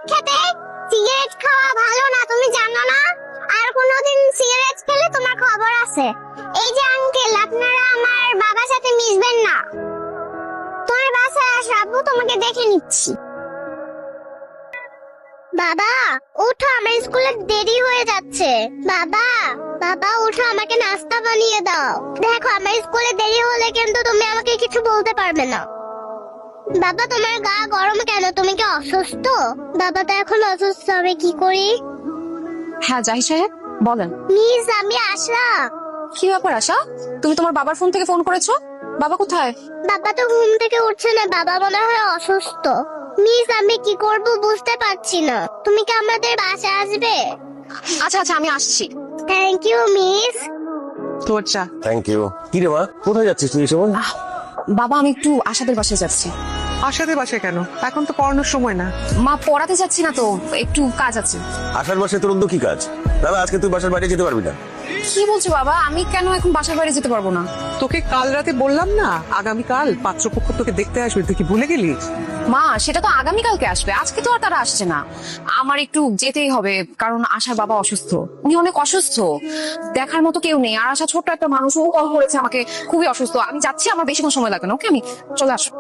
খেতে। সিগারেট খাওয়া ভালো না, তুমি জানো না? আর কোনোদিন সিগারেট খেলে তোমার খবর আছে। এই যে আঙ্কেল, আপনারা আমার বাবার সাথে মিশবেন না। তোমার বাসায় আসবো, তোমাকে দেখে নিচ্ছি। বাবা ওঠো, আমার স্কুলে দেরি হয়ে যাচ্ছে। বাবা বাবা ওঠো, আমাকে নাস্তা বানিয়ে দাও। দেখো আমার স্কুলে দেরি হলে কিন্তু তুমি আমাকে কিছু বলতে পারবে না। বাবা তোমার গা গরম কেন? তুমি কি অসুস্থ? বাবা তো এখন অসুস্থ, আমি কি করি? হ্যাঁ জাহিদ সাহেব বলেন। মিস আমি আসলাম। কি ব্যাপার আশা, তুমি তোমার বাবার ফোন থেকে ফোন করেছো? বাবা কোথায়? বাবা তো ঘুম থেকে উঠছে না, বাবা মনে হয় অসুস্থ। মিস আমি কি করব বুঝতে পারছি না। তুমি কি আমাদের বাসায় আসবে? আচ্ছা আচ্ছা আমি আসছি। Thank you miss. তোর চা। Thank you. কি রে মা, কোথায় যাচ্ছিস তুই এই সময়? বাবা আমি একটু আশাদের বাসায় যাচ্ছি। আশাদের বাসায় কেন? এখন তো পড়ানোর সময় না। মা পড়াতে যাচ্ছি না তো, একটু কাজ আছে। আসার বাসায় তোর অন্য কি কাজ? দাদা আজকে তুই বাসার বাইরে যেতে পারবি না। কি বলছো বাবা, আমি কেন এখন বাসার বাইরে যেতে পারবো না? তোকে কাল রাতে বললাম না আগামীকাল পাত্রপক্ষ তোকে দেখতে আসবে, তুই কি ভুলে গেলি? মা সেটা তো আগামীকালকে আসবে, আজকে তো আর তারা আসছে না। আমার একটু যেতেই হবে, কারণ আশার বাবা অসুস্থ, উনি অনেক অসুস্থ, দেখার মতো কেউ নেই। আর আশা ছোট্ট একটা মানুষ, ও কল করেছে আমাকে, খুবই অসুস্থ। আমি যাচ্ছি, আমার বেশিক্ষণ সময় লাগবে না। ওকে আমি চলে আসবো।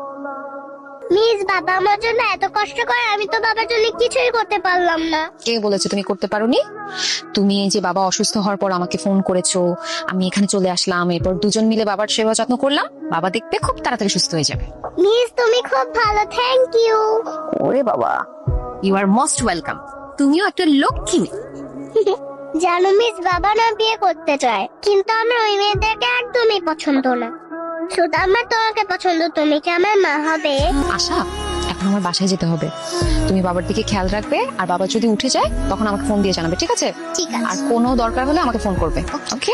মিস বাবা আমার জন্য এত কষ্ট করে, আমি তো বাবার জন্য কিছুই করতে পারলাম না। কে বলেছে তুমি করতে পারোনি? তুমি এই যে বাবা অসুস্থ হওয়ার পর আমাকে ফোন করেছো, আমি এখানে চলে আসলাম, এরপর দুজন মিলে বাবার সেবা যত্ন করলাম। বাবা দেখবে খুব তাড়াতাড়ি সুস্থ হয়ে যাবে। মিস তুমি খুব ভালো, থ্যাংক ইউ। ওরে বাবা, ইউ আর মোস্ট ওয়েলকাম। তুমিও একটা লক্ষ্মী মেয়ে। জানো মিস বাবা না বিয়ে করতে চায়, কিন্তু আমার ওই মেয়েদেরকে একদমই পছন্দ না। শুধু আমার তোমাকে পছন্দ, তুমি কি আমার মা হবে? আশা এখন আমার বাসায় যেতে হবে, তুমি বাবার দিকে খেয়াল রাখবে, আর বাবা যদি উঠে যায় তখন আমাকে ফোন দিয়ে জানাবে, ঠিক আছে? ঠিক আর আছে। কোনো দরকার হলে আমাকে ফোন করবে, ওকে?